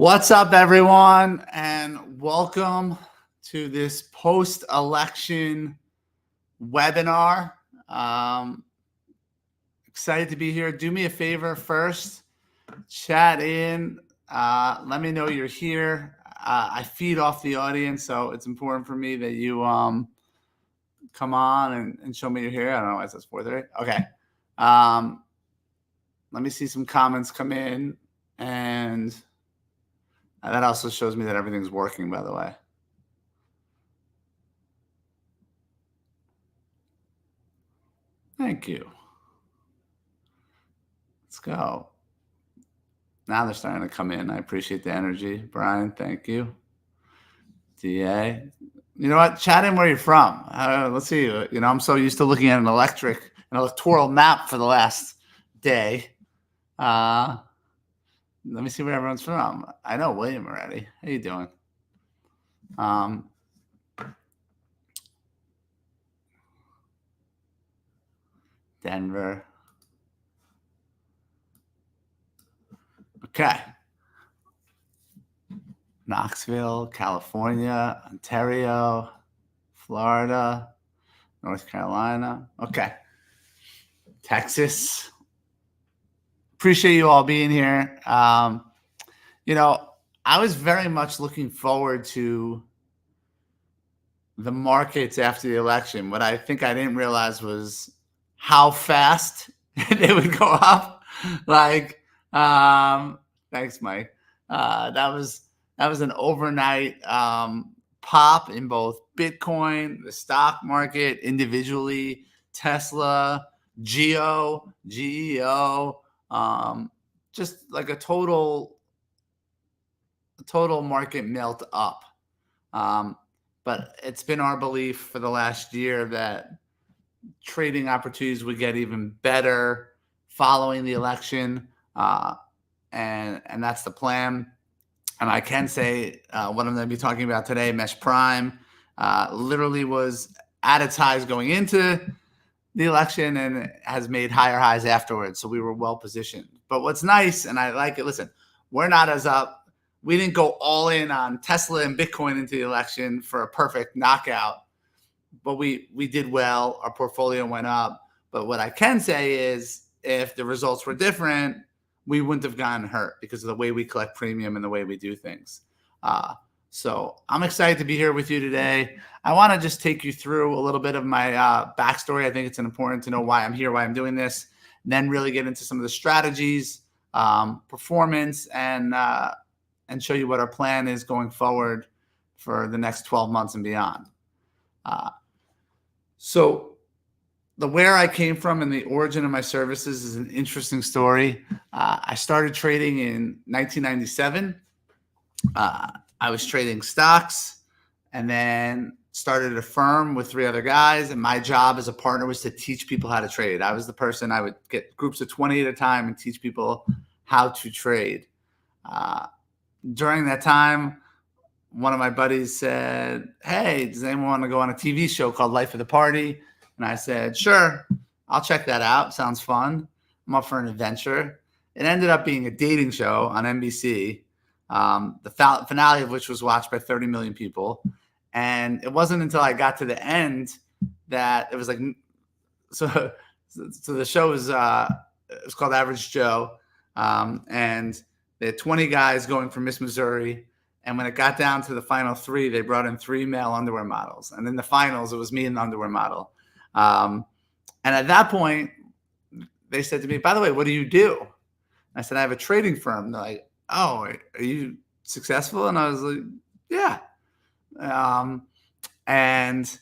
What's up, everyone, and welcome to this post-election webinar. Excited to be here. Do me a favor first, chat in. Let me know you're here. I feed off the audience, so it's important for me that you come on and show me you're here. I don't know why it says 4:30. Okay. Let me see some comments come in, and that also shows me that everything's working, by the way. Thank you. Let's go. Now they're starting to come in. I appreciate the energy. Brian, thank you. DA. You know what? Chat in where you're from. Let's see. I'm so used to looking at an electoral map for the last day. Let me see where everyone's from. I know William already. How you doing? Denver. Okay. Knoxville, California, Ontario, Florida, North Carolina. Okay. Texas. Appreciate you all being here. I was very much looking forward to the markets after the election. What I think I didn't realize was how fast they would go up. Thanks, Mike. That was an overnight pop in both Bitcoin, the stock market, individually, Tesla, GEO, just like a total market melt up. But it's been our belief for the last year that trading opportunities would get even better following the election. And that's the plan. And I can say what I'm going to be talking about today, Mesh Prime, literally was at its highs going into the election and has made higher highs afterwards. So we were well positioned. But what's nice, and I like it, listen, we're not as up. We didn't go all in on Tesla and Bitcoin into the election for a perfect knockout, but we did well. Our portfolio went up. But what I can say is if the results were different, we wouldn't have gotten hurt because of the way we collect premium and the way we do things. So I'm excited to be here with you today. I want to just take you through a little bit of my backstory. I think it's important to know why I'm here, why I'm doing this, and then really get into some of the strategies, performance, and show you what our plan is going forward for the next 12 months and beyond. So where I came from and the origin of my services is an interesting story. I started trading in 1997. I was trading stocks and then started a firm with 3 other guys. And my job as a partner was to teach people how to trade. I was the person, I would get groups of 20 at a time and teach people how to trade. During that time, one of my buddies said, "Hey, does anyone want to go on a TV show called Life of the Party?" And I said, "Sure, I'll check that out. Sounds fun. I'm up for an adventure." It ended up being a dating show on NBC, the finale of which was watched by 30 million people. And it wasn't until I got to the end that it was like, so the show was it was called Average Joe, and they had 20 guys going for Miss Missouri. And when it got down to the final 3, they brought in 3 male underwear models. And in the finals, it was me and the underwear model. And at that point, they said to me, "By the way, what do you do?" I said, "I have a trading firm." They're like, "Oh, are you successful?" And I was like, "Yeah." And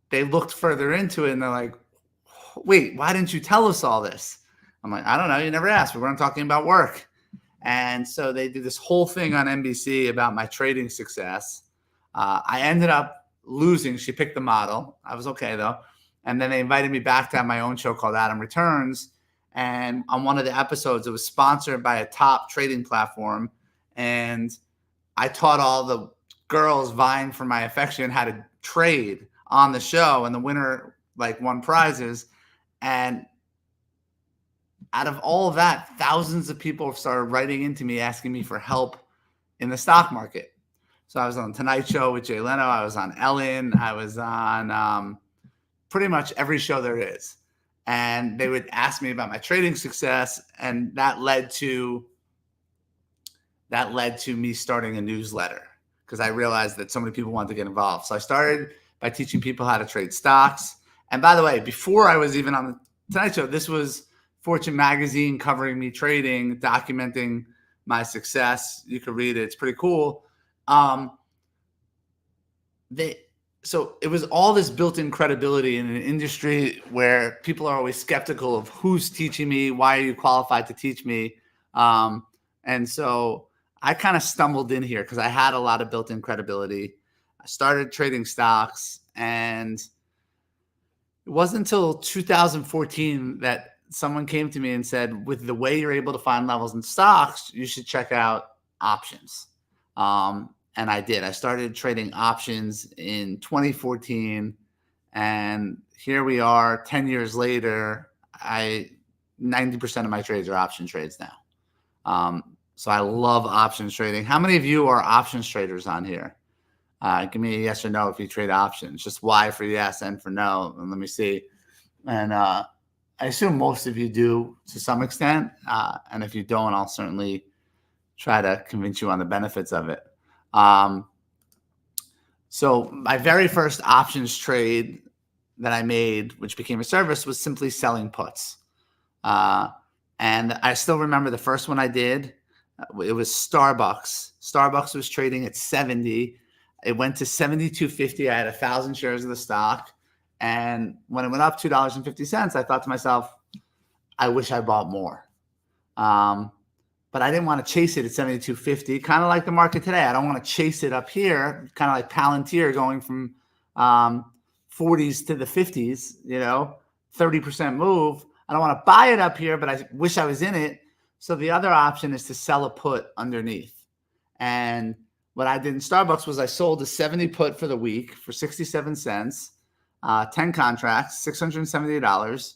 they looked further into it and they're like, "Wait, why didn't you tell us all this?" I'm like, "I don't know. You never asked. We weren't talking about work." And so they did this whole thing on NBC about my trading success. I ended up losing. She picked the model. I was okay, though. And then they invited me back to have my own show called Adam Returns. And on one of the episodes, it was sponsored by a top trading platform. And I taught all the girls vying for my affection how to trade on the show. And the winner won prizes. And out of all of that, thousands of people started writing into me asking me for help in the stock market. So I was on Tonight Show with Jay Leno. I was on Ellen. I was on pretty much every show there is. And they would ask me about my trading success. And that led to me starting a newsletter because I realized that so many people wanted to get involved. So I started by teaching people how to trade stocks. And by the way, before I was even on the Tonight Show, this was Fortune magazine covering me trading, documenting my success. You can read it. It's pretty cool. So it was all this built-in credibility in an industry where people are always skeptical of who's teaching me, why are you qualified to teach me? And so I kind of stumbled in here because I had a lot of built-in credibility. I started trading stocks, and it wasn't until 2014 that someone came to me and said, with the way you're able to find levels in stocks, you should check out options. And I did. I started trading options in 2014, and here we are 10 years later. 90% of my trades are option trades now. So I love options trading. How many of you are options traders on here? Give me a yes or no if you trade options. Just Y for yes, N for no. And let me see. And I assume most of you do to some extent. And if you don't, I'll certainly try to convince you on the benefits of it. So my very first options trade that I made, which became a service, was simply selling puts. And I still remember the first one I did. It was Starbucks. Starbucks was trading at 70. It went to 72.50. I had 1,000 shares of the stock. And when it went up $2.50, I thought to myself, I wish I bought more. But I didn't want to chase it at 72.50, kind of like the market today. I don't want to chase it up here, kind of like Palantir going from 40s to the 50s, 30% move. I don't want to buy it up here, but I wish I was in it. So the other option is to sell a put underneath. And what I did in Starbucks was I sold a 70 put for the week for 67 cents, 10 contracts, $678.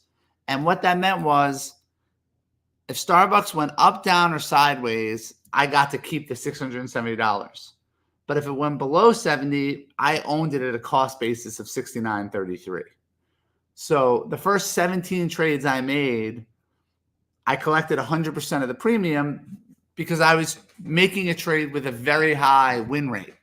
And what that meant was, if Starbucks went up, down, or sideways, I got to keep the $670. But if it went below 70, I owned it at a cost basis of $69.33. So the first 17 trades I made, I collected 100% of the premium because I was making a trade with a very high win rate.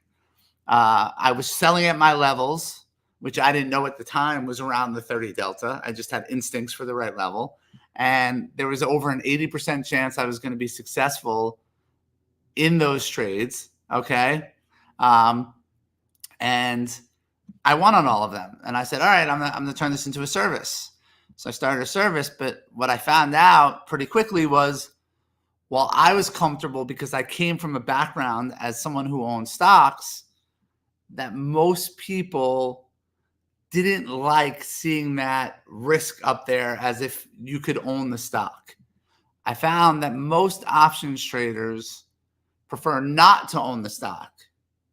I was selling at my levels, which I didn't know at the time was around the 30 delta. I just had instincts for the right level. And there was over an 80% chance I was going to be successful in those trades. Okay. And I won on all of them. And I said, all right, I'm going to turn this into a service. So I started a service. But what I found out pretty quickly was, while I was comfortable because I came from a background as someone who owned stocks, that most people didn't like seeing that risk up there as if you could own the stock. I found that most options traders prefer not to own the stock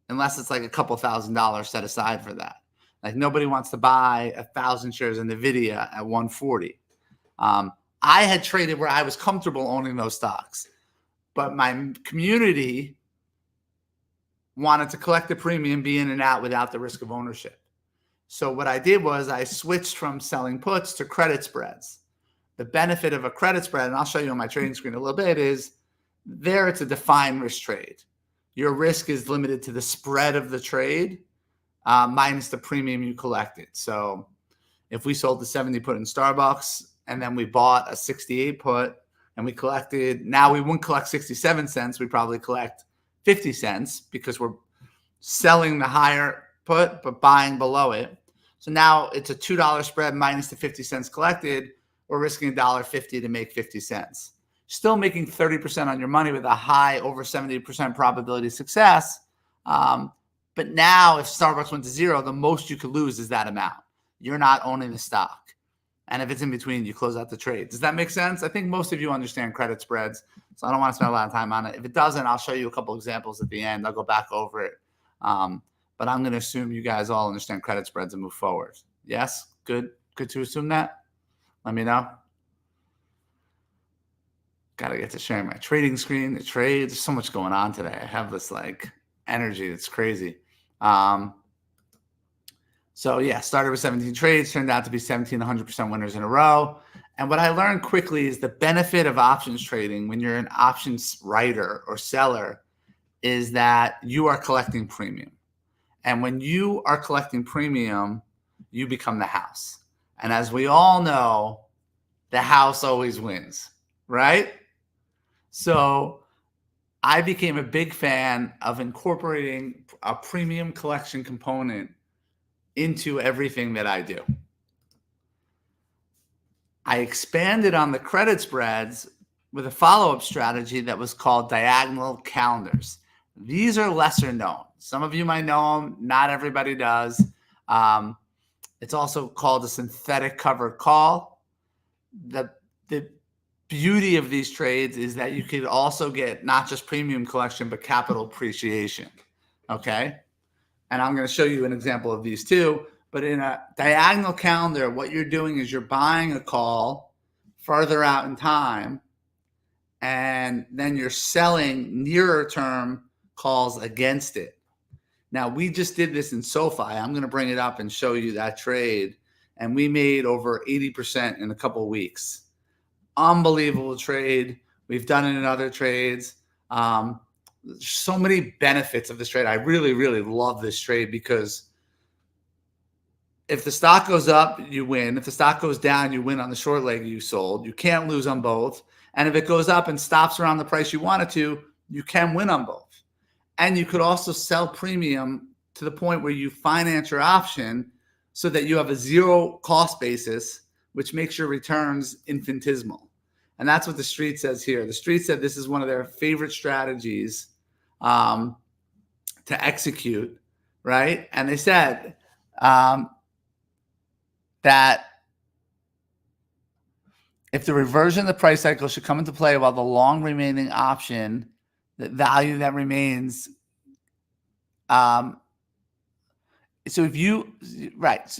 unless it's like a couple $1,000 set aside for that. Like nobody wants to buy 1,000 shares in NVIDIA at 140. I had traded where I was comfortable owning those stocks, but my community wanted to collect the premium, be in and out without the risk of ownership. So what I did was I switched from selling puts to credit spreads. The benefit of a credit spread, and I'll show you on my trading screen a little bit, is there it's a defined risk trade. Your risk is limited to the spread of the trade minus the premium you collected. So if we sold the 70 put in Starbucks and then we bought a 68 put and we collected, now we wouldn't collect 67 cents. We probably collect 50 cents because we're selling the higher put but buying below it. So now it's a $2 spread minus the 50 cents collected. We're risking $1.50 to make 50 cents. Still making 30% on your money with a high over 70% probability of success. But now if Starbucks went to zero, the most you could lose is that amount. You're not owning the stock. And if it's in between, you close out the trade. Does that make sense? I think most of you understand credit spreads, so I don't want to spend a lot of time on it. If it doesn't, I'll show you a couple examples at the end. I'll go back over it. But I'm going to assume you guys all understand credit spreads and move forward. Yes? Good to assume that? Let me know. Got to get to sharing my trading screen, the trades. There's so much going on today. I have this like energy that's crazy. So yeah, started with 17 trades, turned out to be 17 100% winners in a row. And what I learned quickly is the benefit of options trading when you're an options writer or seller is that you are collecting premium. And when you are collecting premium, you become the house. And as we all know, the house always wins, right? So I became a big fan of incorporating a premium collection component into everything that I do. I expanded on the credit spreads with a follow-up strategy that was called diagonal calendars. These are lesser known. Some of you might know them. Not everybody does. It's also called a synthetic covered call. The beauty of these trades is that you could also get not just premium collection, but capital appreciation. Okay. And I'm going to show you an example of these too. But in a diagonal calendar, what you're doing is you're buying a call further out in time, and then you're selling nearer term calls against it. Now, we just did this in SoFi. I'm going to bring it up and show you that trade. And we made over 80% in a couple of weeks. Unbelievable trade. We've done it in other trades. So many benefits of this trade. I really, really love this trade because if the stock goes up, you win. If the stock goes down, you win on the short leg you sold. You can't lose on both. And if it goes up and stops around the price you want it to, you can win on both. And you could also sell premium to the point where you finance your option so that you have a zero cost basis, which makes your returns infinitesimal. And that's what the street says here. The street said this is one of their favorite strategies to execute, right? And they said that if the reversion of the price cycle should come into play while the long remaining option, the value that remains. So if you, right,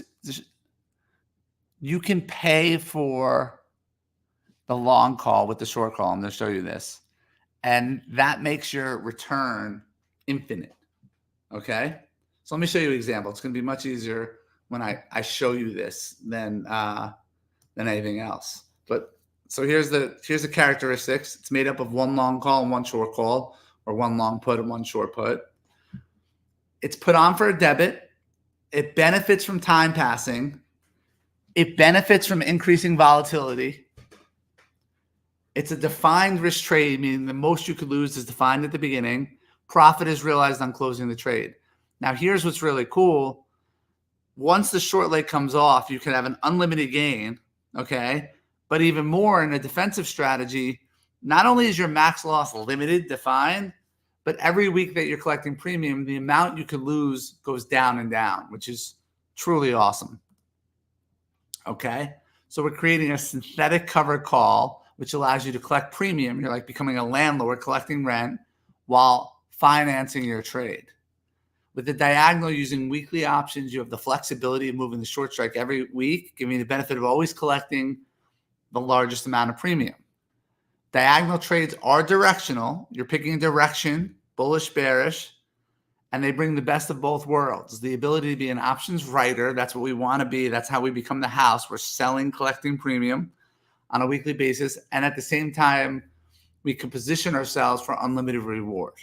you can pay for the long call with the short call. I'm going to show you this. And that makes your return infinite. Okay. So let me show you an example. It's going to be much easier when I show you this than anything else. But so here's the characteristics. It's made up of one long call and one short call, or one long put and one short put. It's put on for a debit. It benefits from time passing. It benefits from increasing volatility. It's a defined risk trade, meaning the most you could lose is defined at the beginning. Profit is realized on closing the trade. Now, here's what's really cool. Once the short leg comes off, you can have an unlimited gain, okay? But even more in a defensive strategy, not only is your max loss limited, defined, but every week that you're collecting premium, the amount you could lose goes down and down, which is truly awesome. Okay? So we're creating a synthetic covered call, which allows you to collect premium. You're like becoming a landlord collecting rent while financing your trade. With the diagonal using weekly options, you have the flexibility of moving the short strike every week, giving you the benefit of always collecting the largest amount of premium. Diagonal trades are directional. You're picking a direction, bullish, bearish, and they bring the best of both worlds. The ability to be an options writer, that's what we want to be. That's how we become the house. We're selling, collecting premium on a weekly basis. And at the same time, we can position ourselves for unlimited reward,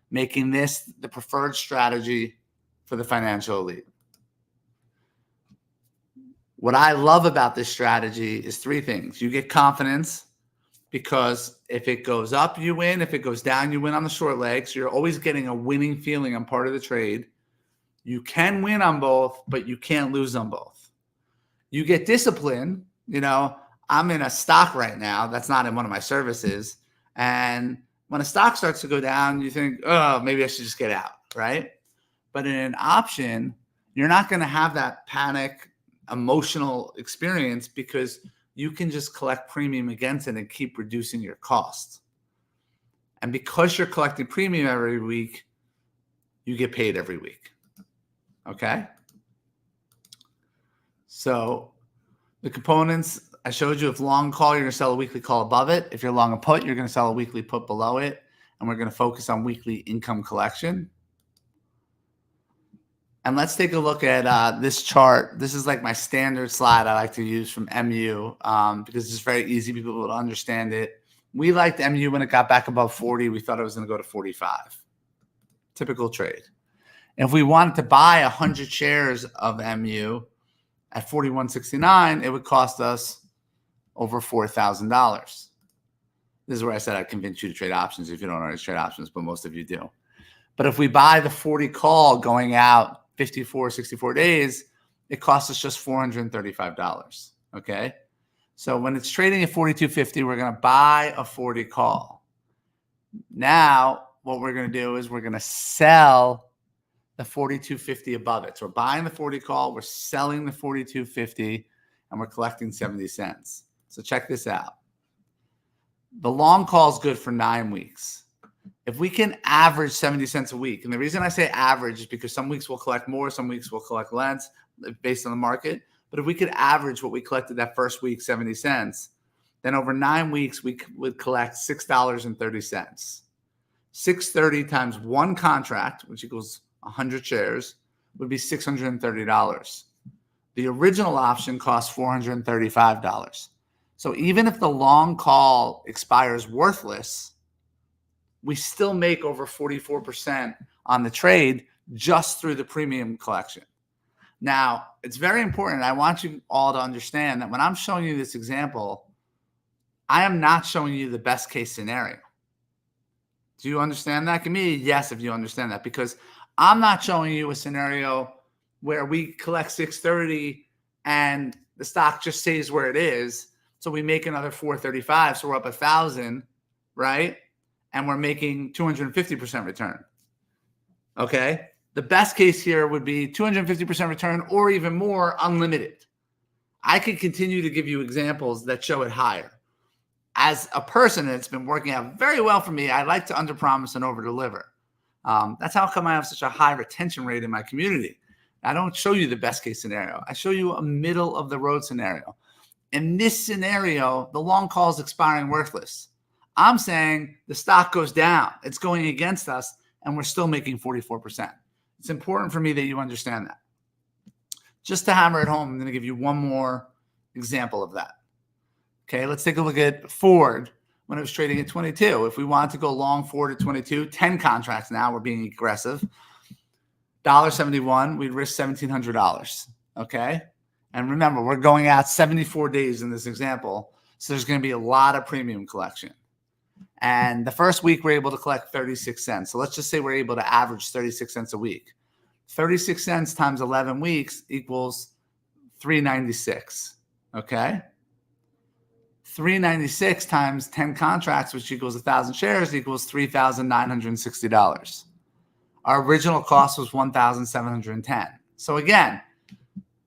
making this the preferred strategy for the financial elite. What I love about this strategy is three things. You get confidence, because if it goes up, you win. If it goes down, you win on the short leg. So you're always getting a winning feeling on part of the trade. You can win on both, but you can't lose on both. You get discipline. You know, I'm in a stock right now that's not in one of my services. And when a stock starts to go down, you think, oh, maybe I should just get out, right? But in an option, you're not going to have that panic, emotional experience, because you can just collect premium against it and keep reducing your costs. And because you're collecting premium every week, you get paid every week. Okay? So the components I showed you if long call, you're going to sell a weekly call above it. If you're long a put, you're going to sell a weekly put below it. And we're going to focus on weekly income collection. And let's take a look at this chart. This is like my standard slide I like to use from MU because it's very easy for people to understand it. We liked MU when it got back above 40. We thought it was going to go to 45. Typical trade. And if we wanted to buy 100 shares of MU at 41.69, it would cost us over $4,000. This is where I said I'd convince you to trade options if you don't already trade options, but most of you do. But if we buy the 40 call going out 64 days, it costs us just $435. Okay. So when it's trading at 42.50, we're going to buy a 40 call. Now, what we're going to do is we're going to sell the 42.50 above it. So we're buying the 40 call, we're selling the 42.50, and we're collecting 70 cents. So check this out. The long call is good for 9 weeks. If we can average 70 cents a week, and the reason I say average is because some weeks we'll collect more, some weeks we'll collect less based on the market. But if we could average what we collected that first week, 70 cents, then over 9 weeks, we would collect $6.30. 630 times one contract, which equals 100 shares, would be $630. The original option costs $435. So even if the long call expires worthless, we still make over 44% on the trade just through the premium collection. Now, it's very important. I want you all to understand that when I'm showing you this example, I am not showing you the best case scenario. Do you understand that? Give me a yes if you understand that, because I'm not showing you a scenario where we collect 630 and the stock just stays where it is. So we make another 435. So we're up 1,000, right? And we're making 250% return. Okay. The best case here would be 250% return or even more, unlimited. I could continue to give you examples that show it higher. As a person that's been working out very well for me, I like to underpromise and overdeliver. That's how come I have such a high retention rate in my community. I don't show you the best case scenario. I show you a middle of the road scenario. In this scenario, the long call is expiring worthless. I'm saying the stock goes down. It's going against us, and we're still making 44%. It's important for me that you understand that. Just to hammer it home, I'm going to give you one more example of that. Okay, let's take a look at Ford when it was trading at 22. If we wanted to go long Ford at 22, 10 contracts now, we're being aggressive. $1.71, we'd risk $1,700. Okay, and remember, we're going out 74 days in this example, so there's going to be a lot of premium collection. And the first week, we're able to collect 36 cents. So let's just say we're able to average 36 cents a week. 36 cents times 11 weeks equals $3.96. Okay? 396 times 10 contracts, which equals 1,000 shares, equals $3,960. Our original cost was $1,710. So again,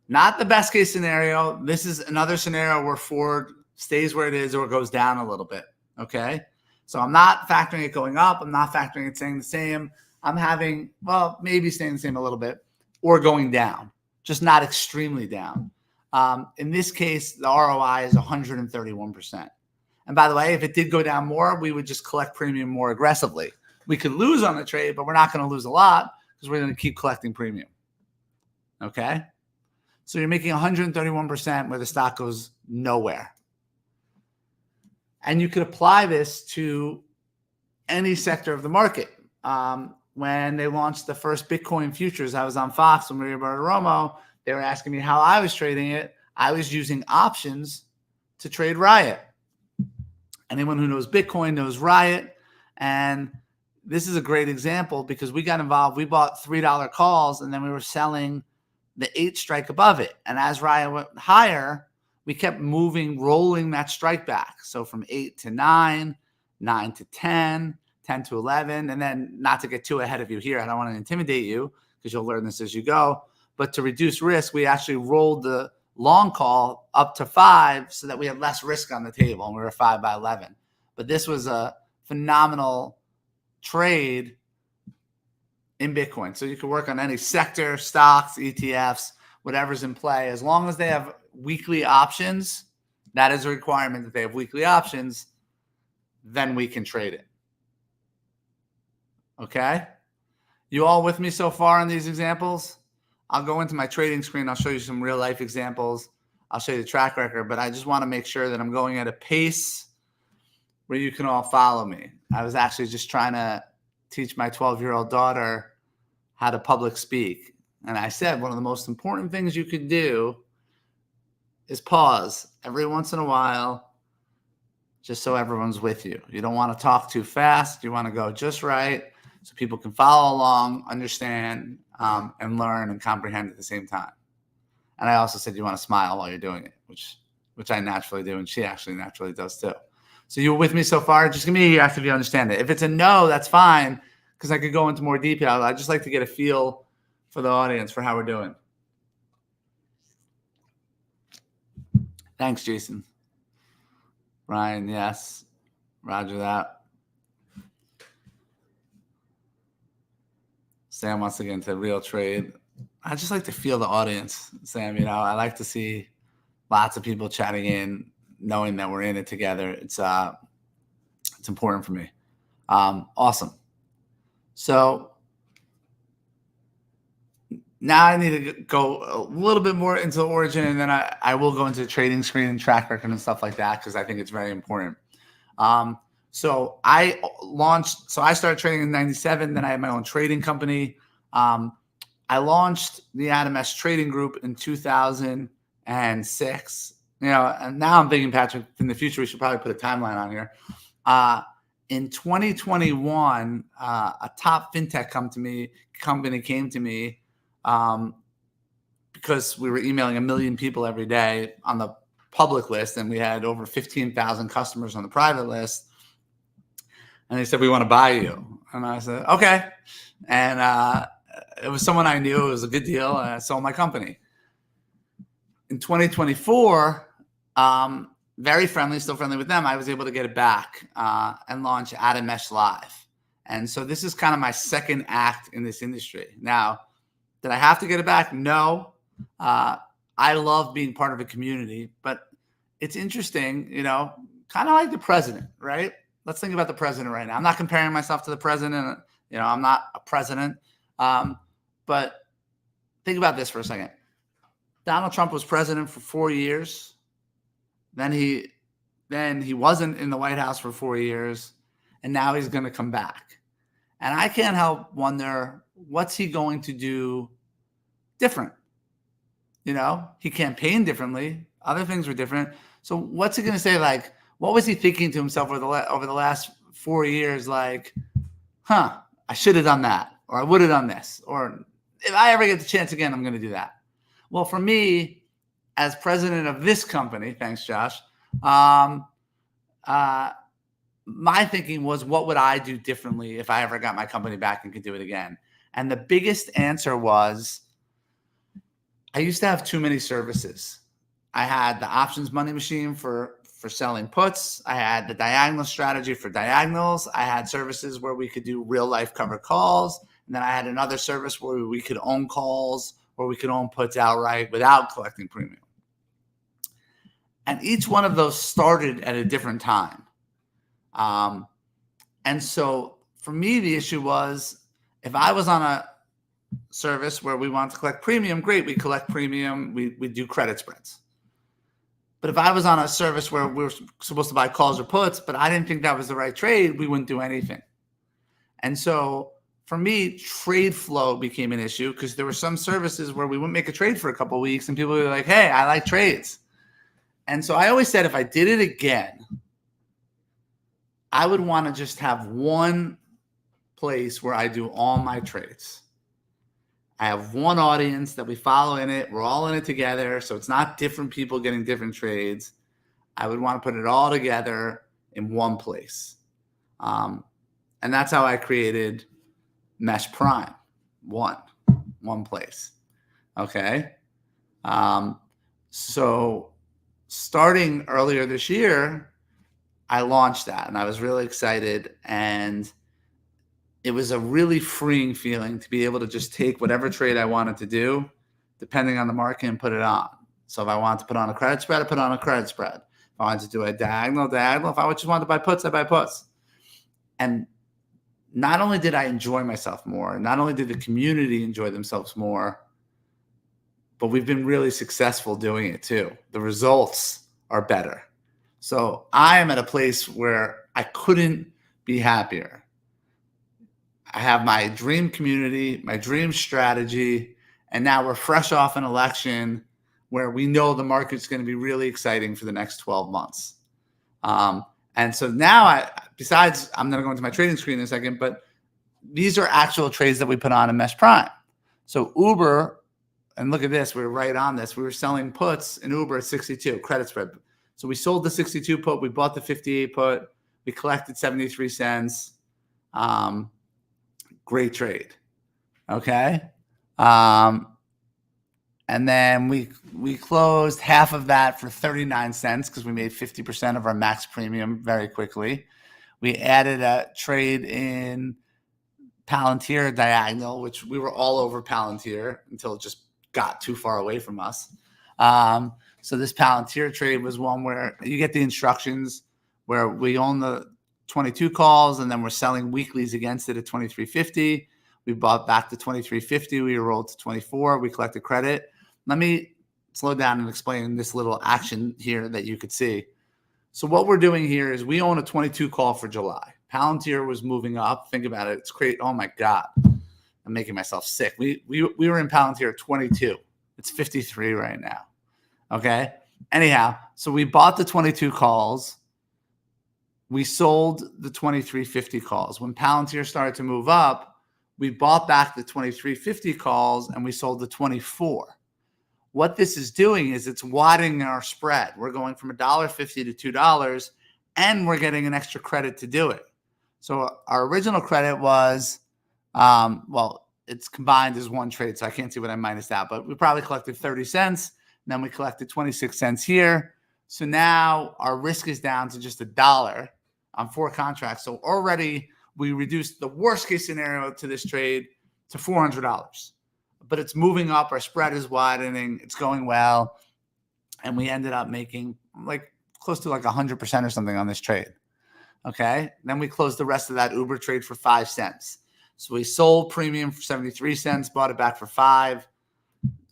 not the best case scenario. This is another scenario where Ford stays where it is or goes down a little bit. Okay? So I'm not factoring it going up. I'm not factoring it staying the same. I'm having, well, maybe staying the same a little bit or going down, just not extremely down. In this case, the ROI is 131%. And by the way, if it did go down more, we would just collect premium more aggressively. We could lose on the trade, but we're not going to lose a lot because we're going to keep collecting premium. Okay? So you're making 131% where the stock goes nowhere. And you could apply this to any sector of the market. When they launched the first Bitcoin futures, I was on Fox with Maria Bartiromo. They were asking me how I was trading it. I was using options to trade Riot. Anyone who knows Bitcoin knows Riot. And this is a great example because we got involved. We bought $3 calls, and then we were selling the 8 strike above it. And as Riot went higher, we kept moving, rolling that strike back. So from 8 to 9, 9 to 10, 10 to 11. And then not to get too ahead of you here, I don't want to intimidate you because you'll learn this as you go. But to reduce risk, we actually rolled the long call up to 5 so that we had less risk on the table, and we were 5 by 11. But this was a phenomenal trade in Bitcoin. So you can work on any sector, stocks, ETFs, whatever's in play. As long as they have weekly options, that is a requirement that they have weekly options, then we can trade it. Okay? You all with me so far in these examples? I'll go into my trading screen. I'll show you some real life examples. I'll show you the track record, but I just want to make sure that I'm going at a pace where you can all follow me. I was actually just trying to teach my 12-year-old daughter how to public speak. And I said, one of the most important things you could do is pause every once in a while, just so everyone's with you. You don't want to talk too fast. You want to go just right so people can follow along, understand, and learn and comprehend at the same time. And I also said you want to smile while you're doing it, which I naturally do, and she actually naturally does too. So you're with me so far? Just give me after you understand it. If it's a no, that's fine, because I could go into more detail. I just like to get a feel for the audience for how we're doing. Thanks, Jason. Ryan, yes. Roger that. Sam wants to get into real trade. I just like to feel the audience, Sam. I like to see lots of people chatting in, knowing that we're in it together. It's important for me. Awesome. So now I need to go a little bit more into the origin, and then I will go into the trading screen and track record and stuff like that, because I think it's very important. So I started trading in 97. Then I had my own trading company. I launched the Adam S Trading Group in 2006. And now I'm thinking, Patrick, in the future, we should probably put a timeline on here. In 2021, a top fintech company came to me because we were emailing 1 million people every day on the public list, and we had over 15,000 customers on the private list. And they said, we want to buy you. And I said, okay. And it was someone I knew. It was a good deal. And I sold my company. In 2024, very friendly, still friendly with them, I was able to get it back and launch Adam Mesh Live. And so this is kind of my second act in this industry. Now, did I have to get it back? No. I love being part of a community, but it's interesting, kind of like the president, right? Let's think about the president right now. I'm not comparing myself to the president. I'm not a president. But think about this for a second. Donald Trump was president for 4 years. Then he wasn't in the White House for 4 years, and now he's going to come back. And I can't help wonder, what's he going to do different? He campaigned differently. Other things were different. So what's he going to say? Like, what was he thinking to himself over the last 4 years? Like, I should have done that, or I would have done this, or if I ever get the chance again, I'm going to do that. Well, for me, as president of this company, thanks, Josh, my thinking was, what would I do differently if I ever got my company back and could do it again? And the biggest answer was, I used to have too many services. I had the options money machine for selling puts. I had the diagonal strategy for diagonals. I had services where we could do real life covered calls. And then I had another service where we could own calls, or we could own puts outright without collecting premium. And each one of those started at a different time. And so for me, the issue was, if I was on a service where we want to collect premium, great, we collect premium, we do credit spreads. But if I was on a service where we were supposed to buy calls or puts, but I didn't think that was the right trade, we wouldn't do anything. And so for me, trade flow became an issue, because there were some services where we wouldn't make a trade for a couple of weeks, and people would be like, hey, I like trades. And so I always said, if I did it again, I would want to just have one place where I do all my trades. I have one audience that we follow in it. We're all in it together. So it's not different people getting different trades. I would want to put it all together in one place. And that's how I created Mesh Prime. One place. Okay. So starting earlier this year, I launched that, and I was really excited, and it was a really freeing feeling to be able to just take whatever trade I wanted to do, depending on the market, and put it on. So if I wanted to put on a credit spread, I put on a credit spread. If I wanted to do a diagonal. If I just wanted to buy puts, I buy puts. And not only did I enjoy myself more, not only did the community enjoy themselves more, but we've been really successful doing it too. The results are better. So I am at a place where I couldn't be happier. I have my dream community, my dream strategy, and now we're fresh off an election where we know the market's going to be really exciting for the next 12 months. And so now besides, I'm going to go into my trading screen in a second, but these are actual trades that we put on in Mesh Prime. So Uber, and look at this, we're right on this. We were selling puts in Uber at 62, credit spread. So we sold the 62 put, we bought the 58 put, we collected 73 cents. Great trade. Okay. And then we closed half of that for 39 cents because we made 50% of our max premium very quickly. We added a trade in Palantir diagonal, which we were all over Palantir until it just got too far away from us. So this Palantir trade was one where you get the instructions where we own the 22 calls and then we're selling weeklies against it at 23.50. We bought back to 23.50. We rolled to 24. We collected credit. Let me slow down and explain this little action here that you could see. So what we're doing here is we own a 22 call for July. Palantir was moving up. Think about it. It's great. Oh my God. I'm making myself sick. We were in Palantir at 22. It's 53 right now. Okay. Anyhow, so we bought the 22 calls. We sold the 23.50 calls. When Palantir started to move up, we bought back the 23.50 calls and we sold the 24. What this is doing is it's widening our spread. We're going from $1.50 to $2, and we're getting an extra credit to do it. So our original credit was, well, it's combined as one trade, so I can't see what I minused out, but we probably collected 30 cents, and then we collected 26 cents here. So now our risk is down to just $1 on 4 contracts. So already we reduced the worst case scenario to this trade to $400. But it's moving up. Our spread is widening. It's going well. And we ended up making like close to like 100% or something on this trade. Okay. Then we closed the rest of that Uber trade for 5 cents. So we sold premium for 73 cents, bought it back for 5.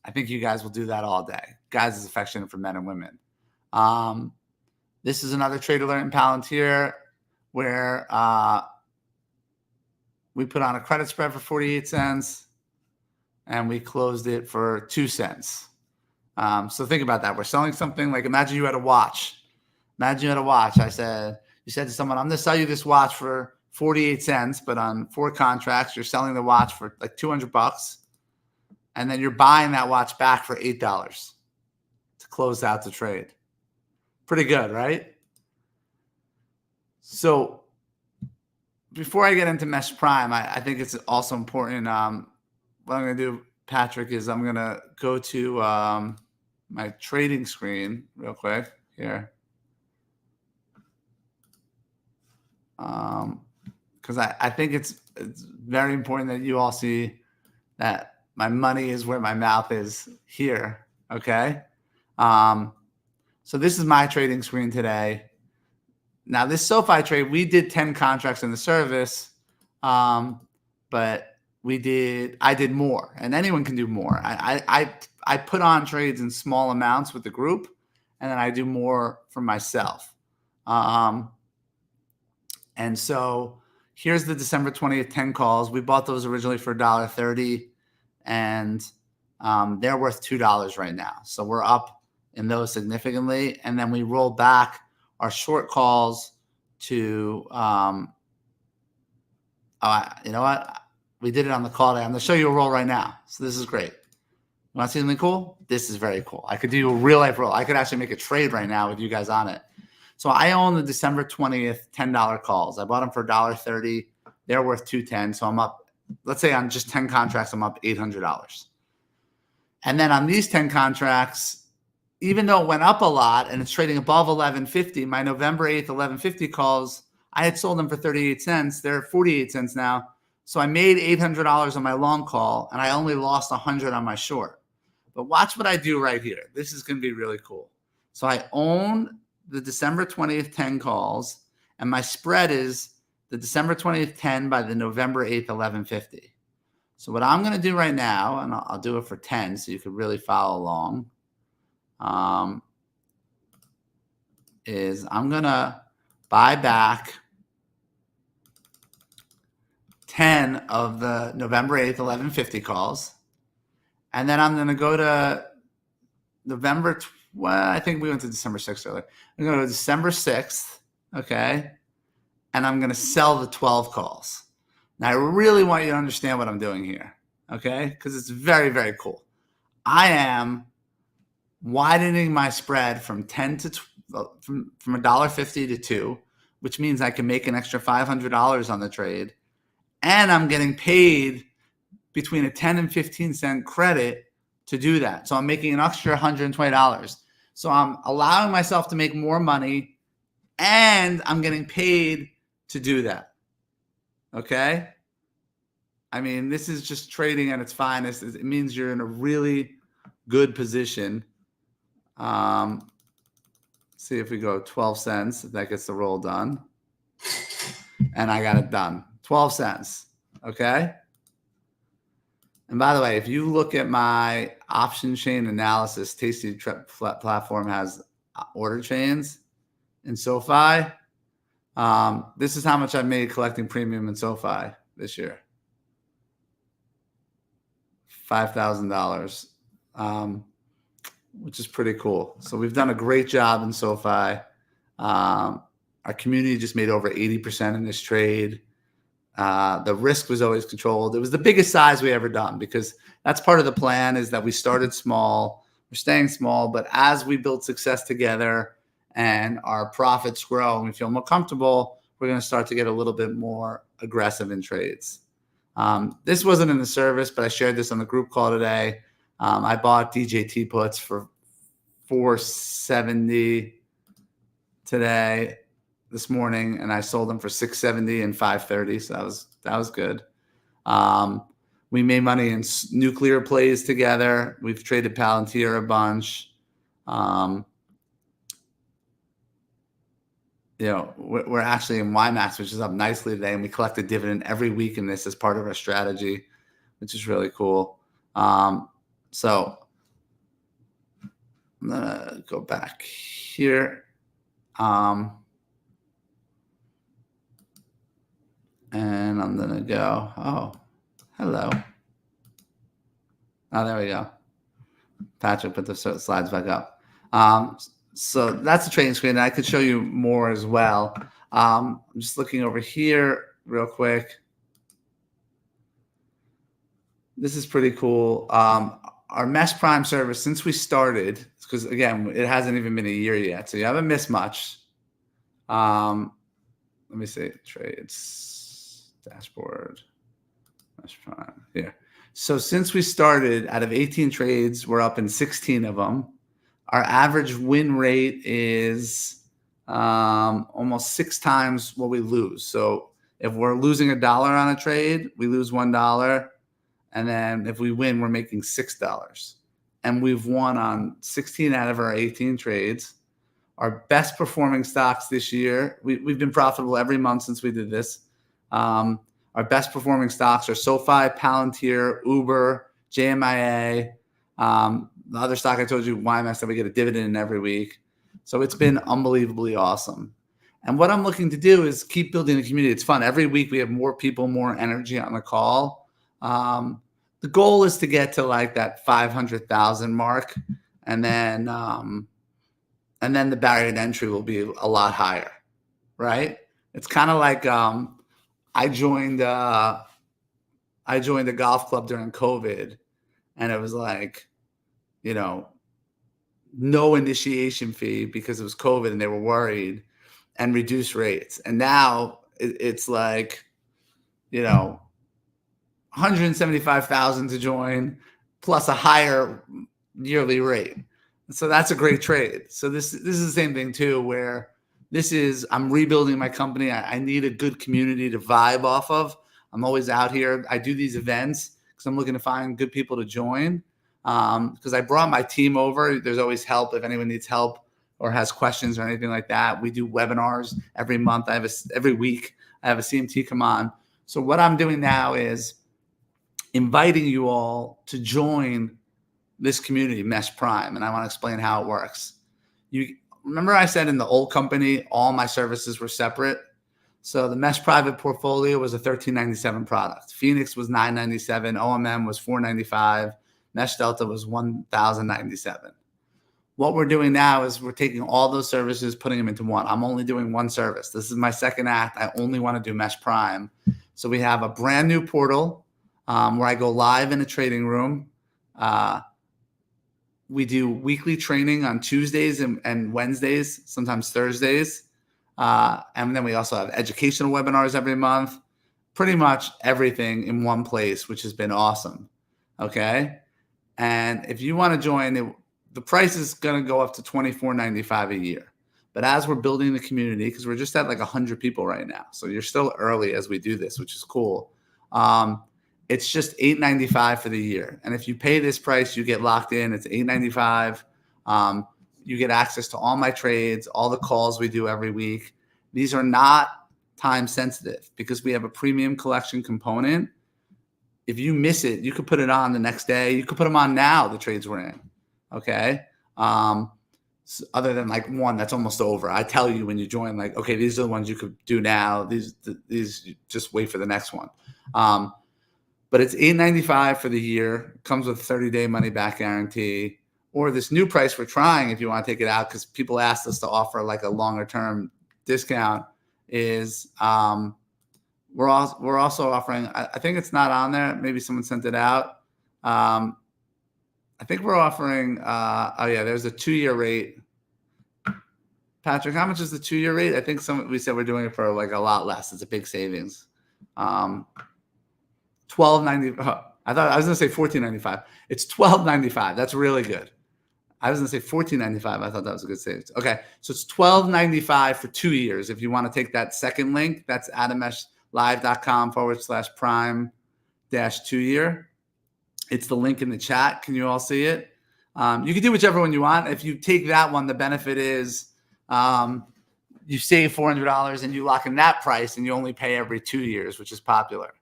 I think you guys will do that all day. Guys is affectionate for men and women. This is another trade alert in Palantir where we put on a credit spread for 48 cents. And we closed it for 2 cents. So think about that. We're selling something like, imagine you had a watch. Imagine you had a watch. You said to someone, I'm going to sell you this watch for 48 cents, but on 4 contracts, you're selling the watch for like $200. And then you're buying that watch back for $8 to close out the trade. Pretty good, right? So before I get into Mesh Prime, I think it's also important. What I'm going to do, Patrick, is I'm going to go to my trading screen real quick here. Because I think it's very important that you all see that my money is where my mouth is here. Okay. So this is my trading screen today. Now, this SoFi trade, we did 10 contracts in the service, but I did more, and anyone can do more. I put on trades in small amounts with the group, and then I do more for myself. And so here's the December 20th 10 calls. We bought those originally for $1.30, and they're worth $2 right now. So we're up in those significantly. And then we roll back our short calls to, you know what? We did it on the call day. I'm going to show you a roll right now. So this is great. You want to see something cool? This is very cool. I could do a real life roll. I could actually make a trade right now with you guys on it. So I own the December 20th $10 calls. I bought them for $1.30. They're worth $2.10. So I'm up, let's say on just 10 contracts, I'm up $800. And then on these 10 contracts, even though it went up a lot and it's trading above 11.50, my November 8th 11.50 calls, I had sold them for 38 cents. They're 48 cents now. So I made $800 on my long call, and I only lost 100 on my short. But watch what I do right here. This is going to be really cool. So I own the December 20th 10 calls, and my spread is the December 20th 10 by the November 8th 11:50. So what I'm going to do right now, and I'll do it for 10 so you can really follow along, is I'm going to buy back 10 of the November 8th 11:50 calls. And then I'm going to go to I think we went to December 6th earlier. I'm going to go to December 6th, okay? And I'm going to sell the 12 calls. Now, I really want you to understand what I'm doing here, okay? Because it's very, very cool. I am widening my spread from 10 to from $1.50 to 2, which means I can make an extra $500 on the trade, and I'm getting paid between a 10 and 15 cent credit to do that. So I'm making an extra $120. So I'm allowing myself to make more money, and I'm getting paid to do that. Okay? I mean, this is just trading at its finest. It means you're in a really good position. See if we go 12 cents. That gets the roll done. And I got it done. 12 cents. Okay? And by the way, if you look at my option chain analysis, Tasty platform has order chains in SoFi. This is how much I've made collecting premium in SoFi this year. $5,000, which is pretty cool. So we've done a great job in SoFi. Our community just made over 80% in this trade. The risk was always controlled. It was the biggest size we ever done, because that's part of the plan, is that we started small. We're staying small, but as we build success together and our profits grow and we feel more comfortable, we're going to start to get a little bit more aggressive in trades. This wasn't in the service, but I shared this on the group call today. I bought DJT puts for $470 today, this morning, and I sold them for $670 and $530. So that was good. We made money in nuclear plays together. We've traded Palantir a bunch. We're actually in YMAX, which is up nicely today, and we collect a dividend every week in this as part of our strategy, which is really cool. So I'm gonna go back here. And I'm going to go, oh, hello. Oh, there we go. Patrick put the slides back up. So that's the trading screen. I could show you more as well. I'm just looking over here real quick. This is pretty cool. Our Mesh Prime service, since we started, because again, it hasn't even been a year yet, so you haven't missed much. Let me see, trades. Dashboard, Mesh Prime here. So since we started, out of 18 trades, we're up in 16 of them. Our average win rate is almost 6 times what we lose. So if we're losing $1 on a trade, we lose $1. And then if we win, we're making $6. And we've won on 16 out of our 18 trades. Our best performing stocks this year, we've been profitable every month since we did this. Our best performing stocks are SoFi, Palantir, Uber, JMIA. The other stock I told you, YMAX, that we get a dividend every week. So it's been unbelievably awesome. And what I'm looking to do is keep building a community. It's fun. Every week we have more people, more energy on the call. The goal is to get to like that 500,000 mark. And then the barrier to entry will be a lot higher, right? It's kind of like I joined a golf club during COVID, and it was like, no initiation fee because it was COVID and they were worried, and reduced rates. And now it's like, 175,000 to join plus a higher yearly rate. So that's a great trade. So this is the same thing too, where I'm rebuilding my company. I need a good community to vibe off of. I'm always out here. I do these events because I'm looking to find good people to join. Because I brought my team over. There's always help if anyone needs help or has questions or anything like that, we do webinars every month. Every week I have a CMT come on. So what I'm doing now is inviting you all to join this community, Mesh Prime, and I want to explain how it works. You remember I said in the old company, all my services were separate. So the Mesh Private Portfolio was a $13.97 product. Phoenix was $9.97. OMM was $4.95. Mesh Delta was $1,097. What we're doing now is we're taking all those services, putting them into one. I'm only doing one service. This is my second act. I only want to do Mesh Prime. So we have a brand new portal where I go live in a trading room. We do weekly training on Tuesdays and Wednesdays, sometimes Thursdays. And then we also have educational webinars every month. Pretty much everything in one place, which has been awesome. Okay. And if you want to join, the price is going to go up to $24.95 a year. But as we're building the community, because we're just at like 100 people right now, so you're still early as we do this, which is cool. It's just $8.95 for the year. And if you pay this price, you get locked in. It's $8.95. You get access to all my trades, all the calls we do every week. These are not time sensitive because we have a premium collection component. If you miss it, you could put it on the next day. You could put them on now, the trades we're in. Okay. So other than like one that's almost over. I tell you when you join, like, okay, these are the ones you could do now. These just wait for the next one. But it's $8.95 for the year. Comes with a 30-day money back guarantee. Or this new price we're trying, if you want to take it out, because people asked us to offer like a longer term discount, is we're also offering. I think it's not on there. Maybe someone sent it out. I think we're offering. There's a 2-year rate. Patrick, how much is the 2-year rate? I think we said we're doing it for like a lot less. It's a big savings. $12.90. I thought I was going to say $14.95. It's $12.95. That's really good. I was going to say $14.95. I thought that was a good savings. Okay, so it's $12.95 for 2 years. If you want to take that second link, that's adameshlive.com/prime-2-year. It's the link in the chat. Can you all see it? You can do whichever one you want. If you take that one, the benefit is you save $400 and you lock in that price and you only pay every 2 years, which is popular.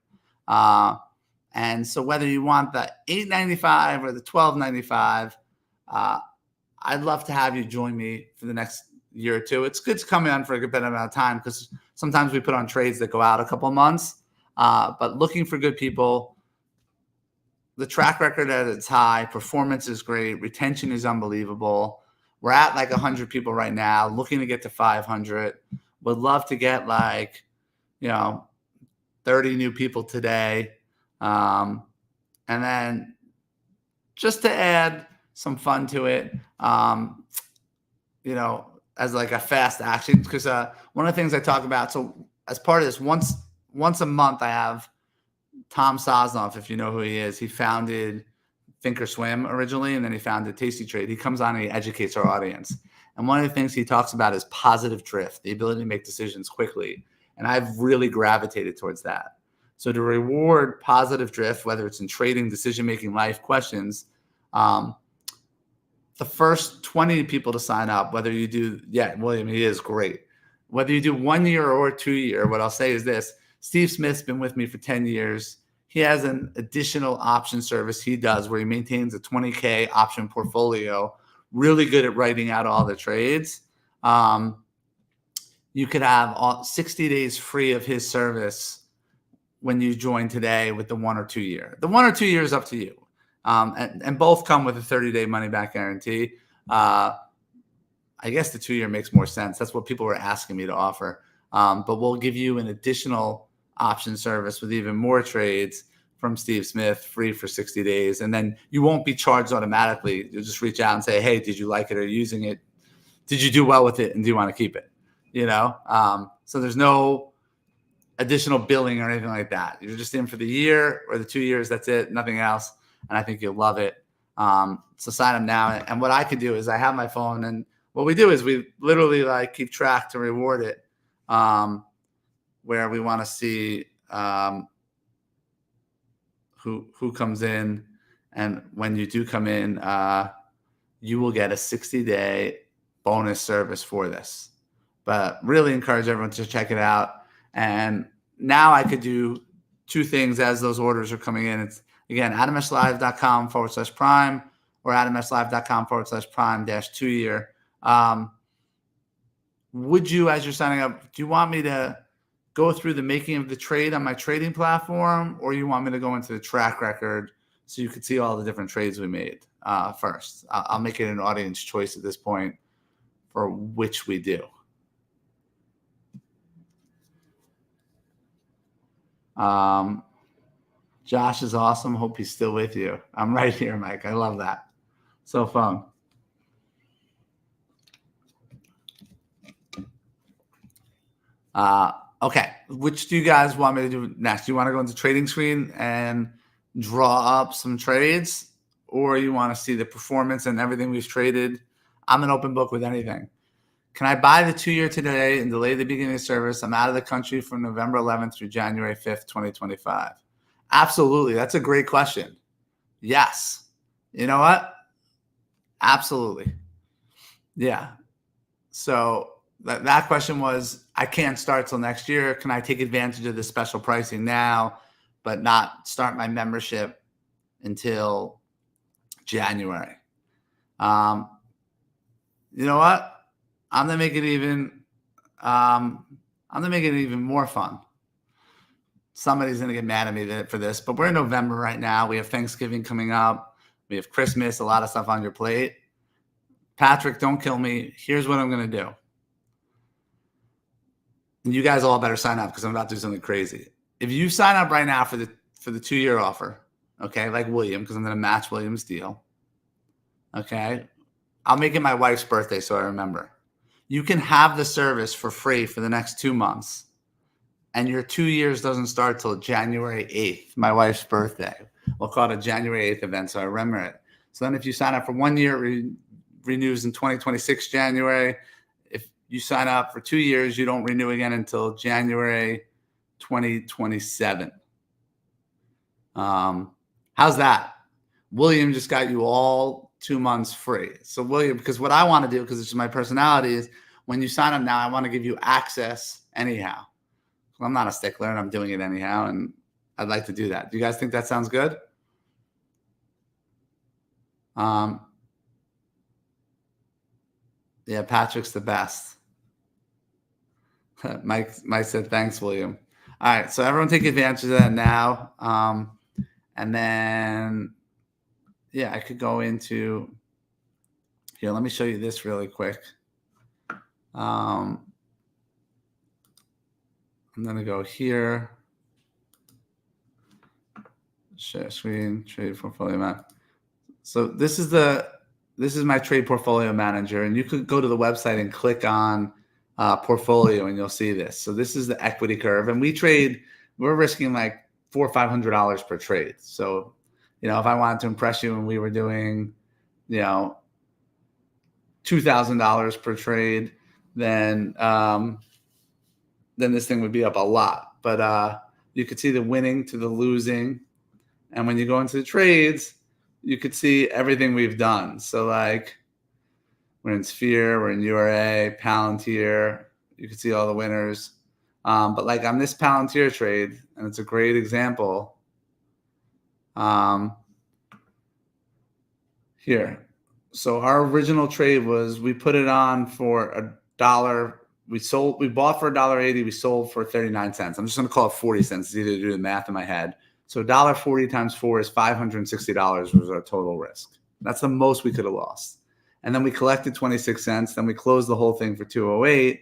And so whether you want the $8.95 or the $12.95, I'd love to have you join me for the next year or two. It's good to come in for a good amount of time because sometimes we put on trades that go out a couple of months. But looking for good people, the track record at its high, performance is great, retention is unbelievable. We're at like 100 people right now, looking to get to 500. Would love to get 30 new people today. And then just to add some fun to it, as like a fast action, because one of the things I talk about, so as part of this, once a month, I have Tom Sosnoff, if you know who he is. He founded Thinkorswim originally, and then he founded Tasty Trade. He comes on and he educates our audience. And one of the things he talks about is positive drift, the ability to make decisions quickly. And I've really gravitated towards that. So to reward positive drift, whether it's in trading, decision-making, life questions, the first 20 people to sign up, whether you do, William, he is great. Whether you do 1 year or 2 year, what I'll say is this: Steve Smith's been with me for 10 years. He has an additional option service he does where he maintains a 20K option portfolio, really good at writing out all the trades. You could have 60 days free of his service when you join today with the 1 or 2 year. The 1 or 2 year is up to you. And both come with a 30-day money-back guarantee. I guess the 2 year makes more sense. That's what people were asking me to offer. But we'll give you an additional option service with even more trades from Steve Smith, free for 60 days. And then you won't be charged automatically. You'll just reach out and say, hey, did you like it or using it? Did you do well with it? And do you want to keep it? So there's no additional billing or anything like that. You're just in for the year or the 2 years. That's it. Nothing else. And I think you'll love it. So sign up now. And what I can do is I have my phone, and what we do is we literally keep track to reward it, where we want to see who comes in. And when you do come in, you will get a 60-day bonus service for this. But really encourage everyone to check it out. And now I could do two things as those orders are coming in. It's again, adamslive.com/prime or adamslive.com/prime-2-year. Would you, as you're signing up, do you want me to go through the making of the trade on my trading platform, or you want me to go into the track record so you can see all the different trades we made first? I'll make it an audience choice at this point for which we do. Josh is awesome. Hope he's still with you. I'm right here, Mike. I love that. So fun. Okay. Which do you guys want me to do next? Do you want to go into trading screen and draw up some trades, or you want to see the performance and everything we've traded? I'm an open book with anything. Can I buy the 2-year today and delay the beginning of service? I'm out of the country from November 11th through January 5th, 2025. Absolutely. That's a great question. Yes. You know what? Absolutely. Yeah. So that question was, I can't start till next year. Can I take advantage of the special pricing now, but not start my membership until January? You know what? I'm gonna make it even more fun. Somebody's gonna get mad at me for this, but we're in November right now. We have Thanksgiving coming up. We have Christmas, a lot of stuff on your plate. Patrick, don't kill me. Here's what I'm gonna do. And you guys all better sign up because I'm about to do something crazy. If you sign up right now for the 2-year offer, okay, like William, because I'm gonna match William's deal. Okay. I'll make it my wife's birthday so I remember. You can have the service for free for the next 2 months. And your 2 years doesn't start till January 8th, my wife's birthday. We'll call it a January 8th event, so I remember it. So then if you sign up for 1 year, it renews in 2026 January. If you sign up for 2 years, you don't renew again until January 2027. How's that? William just got you all 2 months free. So William, because what I want to do, because it's my personality, is when you sign up now, I want to give you access anyhow. So I'm not a stickler and I'm doing it anyhow. And I'd like to do that. Do you guys think that sounds good? Yeah, Patrick's the best. Mike said, thanks, William. All right. So everyone take advantage of that now. And then, yeah, I could go into here. Let me show you this really quick. I'm going to go here. Share screen, trade portfolio map. So this is my trade portfolio manager, and you could go to the website and click on portfolio, and you'll see this. So this is the equity curve, and we're risking like $400 or $500 per trade. So, if I wanted to impress you and we were doing, $2,000 per trade, then this thing would be up a lot. But you could see the winning to the losing. And when you go into the trades, you could see everything we've done. So like we're in Sphere, we're in URA, Palantir. You can see all the winners. But like on this Palantir trade, and it's a great example. Here. So our original trade was, we put it on for $1. We bought for $1.80. We sold for 39 cents. I'm just going to call it 40 cents. It's easy to do the math in my head. So $1.40 times 4 is $560 was our total risk. That's the most we could have lost. And then we collected 26 cents. Then we closed the whole thing for 208.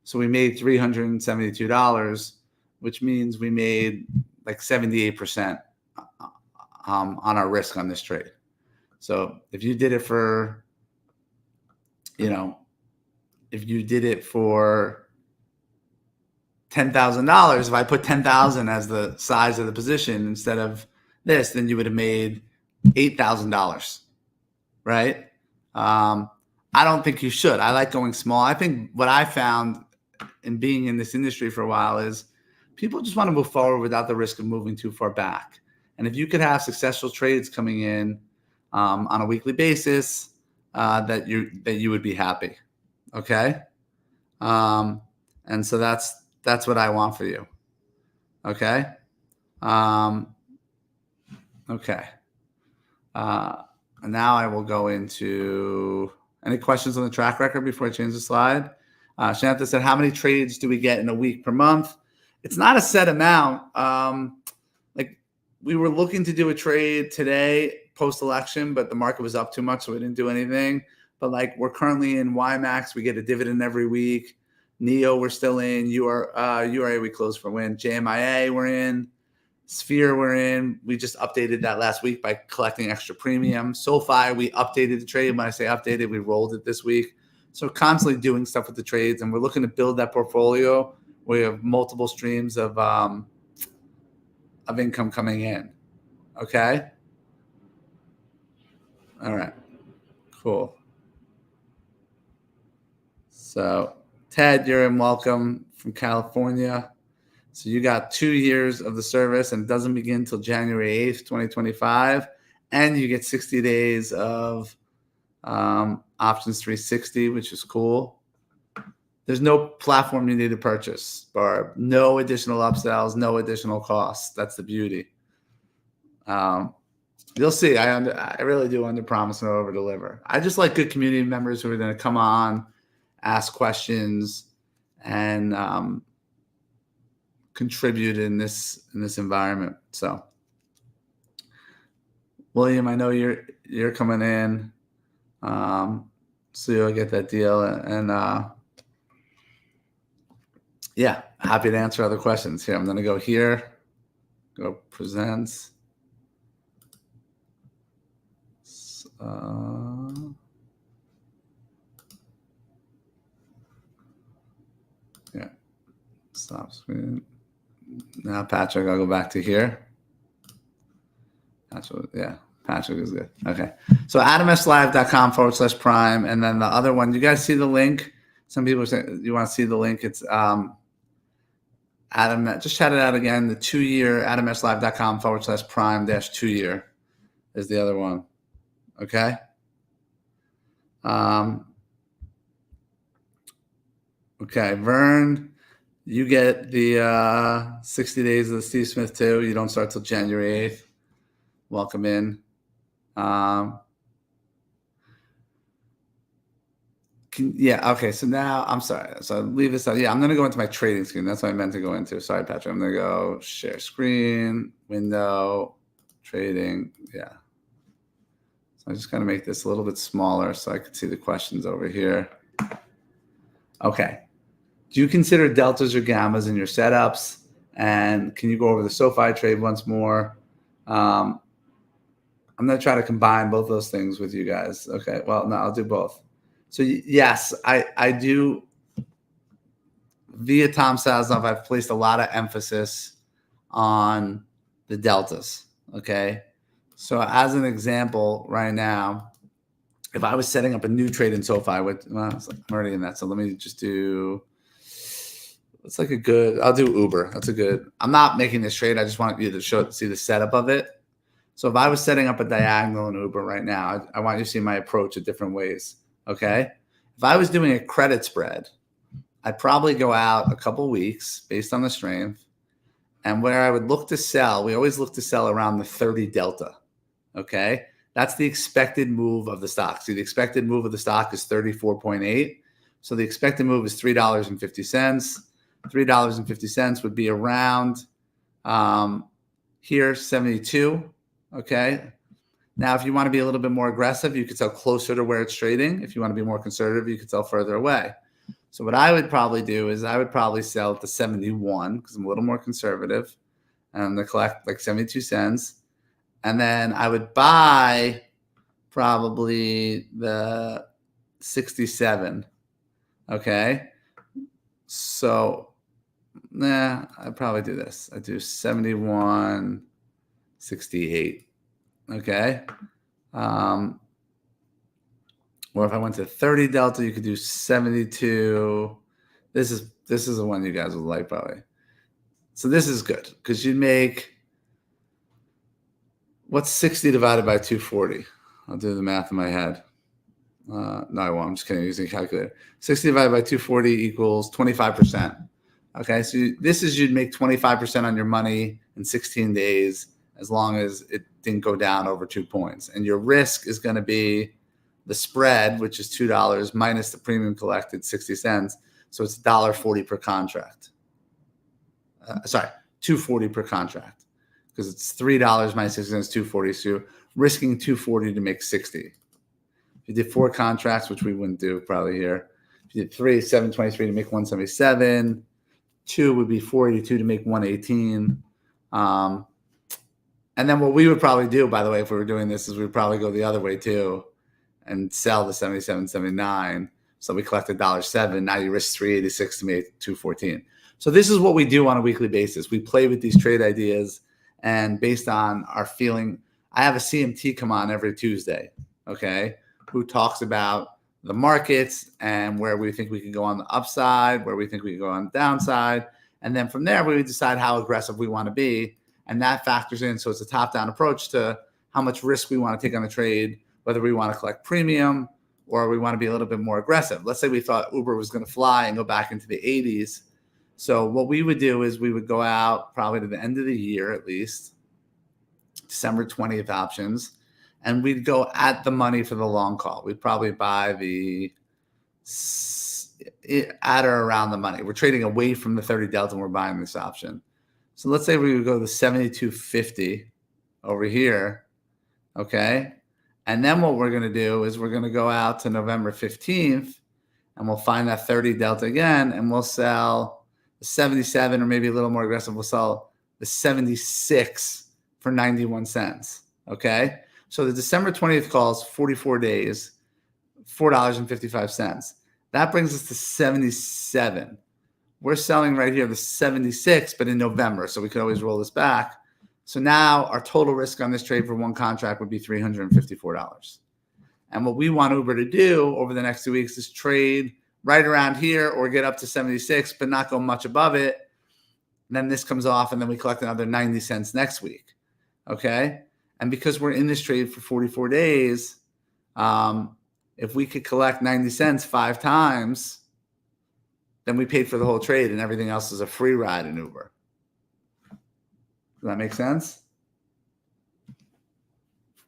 So we made $372, which means we made like 78% on our risk on this trade. So if you did it for, $10,000, if I put 10,000 as the size of the position instead of this, then you would have made $8,000, right? I don't think you should. I like going small. I think what I found in being in this industry for a while is people just want to move forward without the risk of moving too far back. And if you could have successful trades coming in on a weekly basis, that you would be happy. Okay. And so that's what I want for you. Okay. Um, okay. And now I will go into any questions on the track record before I change the slide. Shanta said, how many trades do we get in a week per month? It's not a set amount. Like we were looking to do a trade today post-election, but the market was up too much, so we didn't do anything. But like we're currently in YMAX, we get a dividend every week. NEO, we're still in. URA, we closed for win. JMIA, we're in. Sphere, we're in. We just updated that last week by collecting extra premium. SoFi, we updated the trade. When I say updated, we rolled it this week. So constantly doing stuff with the trades, and we're looking to build that portfolio. We have multiple streams of income coming in. Okay. All right. Cool. So Ted, you're in. Welcome from California. So you got 2 years of the service, and it doesn't begin until January 8th, 2025. And you get 60 days of Options 360, which is cool. There's no platform you need to purchase, Barb. No additional upsells, no additional costs. That's the beauty. You'll see. I really do under promise and over deliver. I just like good community members who are going to come on, ask questions, and contribute in this environment. So, William, I know you're coming in, so you'll get that deal. And yeah, happy to answer other questions. Here, I'm going to go here. Go presents. Yeah, stop screen. Now, Patrick, I'll go back to here. Patrick is good. Okay. So adamslive.com/prime. And then the other one, you guys see the link? Some people are saying you want to see the link. It's Adam, just shout it out again. The 2-year adamslive.com/prime-2-year is the other one. Okay. Okay. Vern, you get the 60 days of the Steve Smith too. You don't start till January 8th. Welcome in. Okay. So now I'm sorry. So I'll leave this out. Yeah, I'm going to go into my trading screen. That's what I meant to go into. Sorry, Patrick. I'm going to go share screen, window, trading. Yeah. So I just got to make this a little bit smaller so I can see the questions over here. Okay. Do you consider deltas or gammas in your setups? And can you go over the SoFi trade once more? I'm going to try to combine both those things with you guys. Okay. Well, no, I'll do both. So yes, I do. Via Tom Sazonov, I've placed a lot of emphasis on the deltas. Okay. So as an example right now, if I was setting up a new trade in SoFi, I'm already in that. So let me just do, it's like I'll do Uber. That's a good, I'm not making this trade. I just want you to see the setup of it. So if I was setting up a diagonal in Uber right now, I want you to see my approach in different ways. Okay. If I was doing a credit spread, I'd probably go out a couple weeks based on the strength. And where I would look to sell, we always look to sell around the 30 delta. Okay. That's the expected move of the stock. See, the expected move of the stock is 34.8. So the expected move is $3.50. $3.50 would be around here, 72. Okay. Now, if you want to be a little bit more aggressive, you could sell closer to where it's trading. If you want to be more conservative, you could sell further away. So what I would probably do is I would probably sell at the 71 because I'm a little more conservative. And I'm going to collect like 72 cents. And then I would buy probably the 67. Okay. So, I'd probably do this. I do 71.68. Okay. Or if I went to 30 delta, you could do 72. This is the one you guys would like probably. So this is good because you'd make, what's 60 divided by 240? I'll do the math in my head. No, I won't. I'm just kidding. Using a calculator. 60 divided by 240 equals 25%. Okay, so you'd make 25% on your money in 16 days as long as it didn't go down over 2 points. And your risk is going to be the spread, which is $2 minus the premium collected, 60 cents. So it's $1.40 per contract. Sorry, $2.40 per contract, because it's $3 minus 60 cents, $2.40. So you're risking $2.40 to make 60. If you did 4 contracts, which we wouldn't do probably here. If you did 3, $7.23 to make 177. 2 would be 482 to make 118. And then what we would probably do, by the way, if we were doing this, is we'd probably go the other way too and sell the 77.79. So we collect $1.07. Now you risk 386 to make 214. So this is what we do on a weekly basis. We play with these trade ideas, and based on our feeling, I have a CMT come on every Tuesday, okay, who talks about the markets and where we think we can go on the upside, where we think we can go on the downside. And then from there, we decide how aggressive we want to be. And that factors in. So it's a top-down approach to how much risk we want to take on a trade, whether we want to collect premium or we want to be a little bit more aggressive. Let's say we thought Uber was going to fly and go back into the 80s. So what we would do is we would go out probably to the end of the year, at least December 20th options, and we'd go at the money for the long call. We'd probably buy at or around the money. We're trading away from the 30 delta and we're buying this option. So let's say we would go to 72.50 over here, okay? And then what we're going to do is we're going to go out to November 15th and we'll find that 30 delta again, and we'll sell the 77, or maybe a little more aggressive, we'll sell the 76 for 91 cents, okay? So the December 20th call is 44 days, $4.55. That brings us to 77. We're selling right here the 76, but in November, so we could always roll this back. So now our total risk on this trade for one contract would be $354. And what we want Uber to do over the next 2 weeks is trade right around here or get up to 76, but not go much above it. And then this comes off, and then we collect another 90 cents next week, okay? And because we're in this trade for 44 days, if we could collect 90 cents 5 times, then we paid for the whole trade, and everything else is a free ride in Uber. Does that make sense?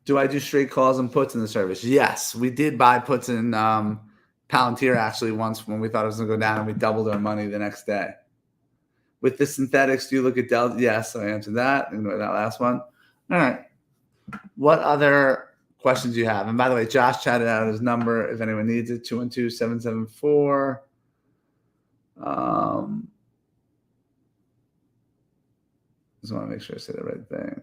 Do I do straight calls and puts in the service? Yes, we did buy puts in Palantir actually once when we thought it was going to go down, and we doubled our money the next day. With the synthetics, do you look at Delta? Yes, I answered that. Ignore that last one. All right. What other questions do you have? And by the way, Josh chatted out his number if anyone needs it, 212-774. Just want to make sure I say the right thing.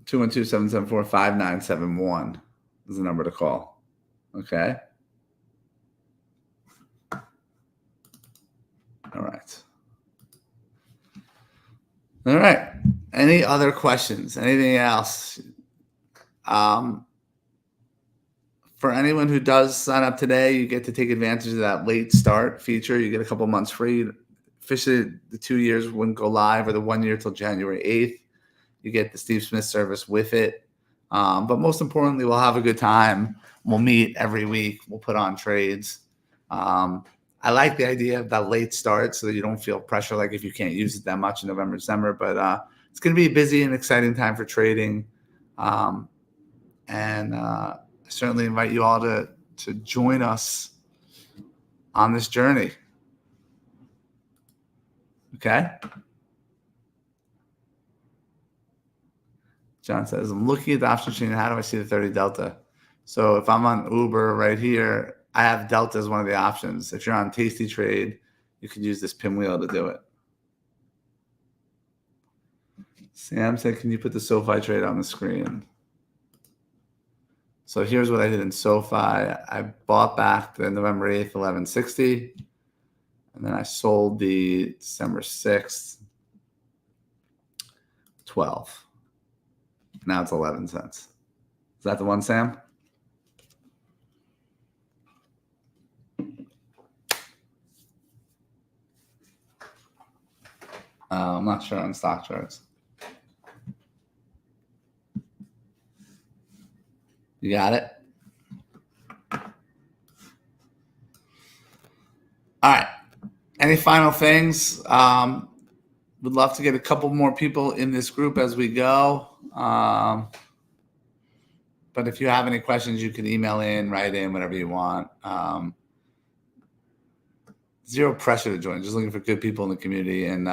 Two 212-774-5971 is the number to call. Okay. All right. All right. Any other questions? Anything else? For anyone who does sign up today, you get to take advantage of that late start feature. You get a couple months free. Officially, the 2 years wouldn't go live, or the 1 year till January 8th. You get the Steve Smith service with it. But most importantly, we'll have a good time. We'll meet every week. We'll put on trades. I like the idea of that late start so that you don't feel pressure like if you can't use it that much in November, December. But it's going to be a busy and exciting time for trading. And I certainly invite you all to join us on this journey. Okay? John says, I'm looking at the option chain. How do I see the 30 delta? So if I'm on Uber right here, I have delta as one of the options. If you're on Tasty Trade, you can use this pinwheel to do it. Sam said, can you put the SoFi trade on the screen? So here's what I did in SoFi. I bought back the November 8th, 1160. And then I sold the December 6th, 12. Now it's 11 cents. Is that the one, Sam? I'm not sure on stock charts. You got it? All right. Any final things? Would love to get a couple more people in this group as we go. But if you have any questions, you can email in, write in, whatever you want. Zero pressure to join. Just looking for good people in the community. And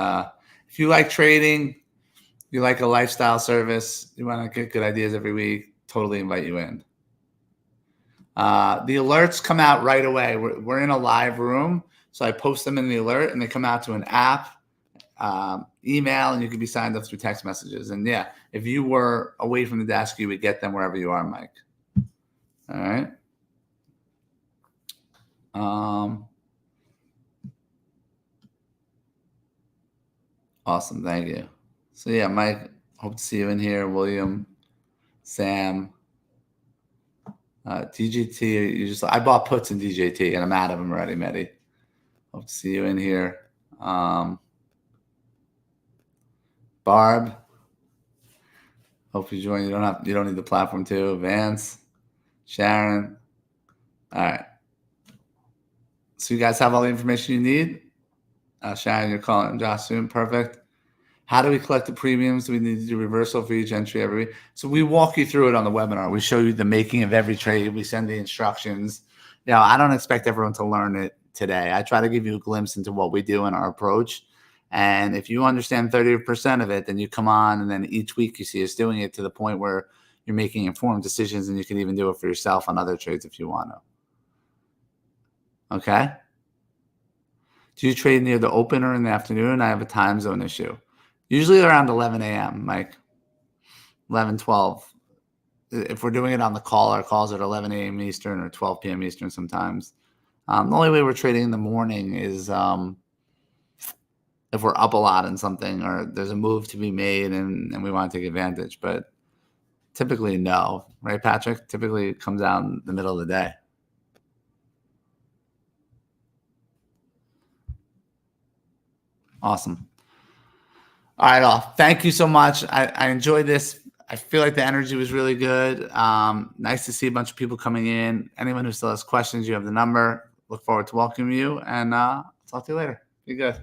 if you like trading, you like a lifestyle service, you want to get good ideas every week, totally invite you in. The alerts come out right away. We're in a live room, so I post them in the alert, and they come out to an app, email, and you can be signed up through text messages. And yeah, if you were away from the desk, you would get them wherever you are, Mike. All right. Awesome. Thank you. So yeah, Mike, hope to see you in here. William, Sam, DJT. I bought puts in DJT, and I'm out of them already, Medi. Hope to see you in here. Barb, hope you join. You don't need the platform too. Vance, Sharon. All right. So you guys have all the information you need. Sharon, you're calling Josh soon. Perfect. How do we collect the premiums? Do we need to do reversal for each entry every week? So we walk you through it on the webinar. We show you the making of every trade. We send the instructions. I don't expect everyone to learn it today. I try to give you a glimpse into what we do and our approach. And if you understand 30% of it, then you come on, and then each week you see us doing it to the point where you're making informed decisions, and you can even do it for yourself on other trades if you want to. Okay? Do you trade near the open or in the afternoon? I have a time zone issue. Usually around 11 a.m., Mike. 11, 12. If we're doing it on the call, our calls at 11 a.m. Eastern or 12 p.m. Eastern sometimes. The only way we're trading in the morning is if we're up a lot in something or there's a move to be made and we want to take advantage. But typically, no. Right, Patrick? Typically, it comes out in the middle of the day. Awesome. All right, all. Thank you so much. I enjoyed this. I feel like the energy was really good. Nice to see a bunch of people coming in. Anyone who still has questions, you have the number. Look forward to welcoming you, and talk to you later. Be good.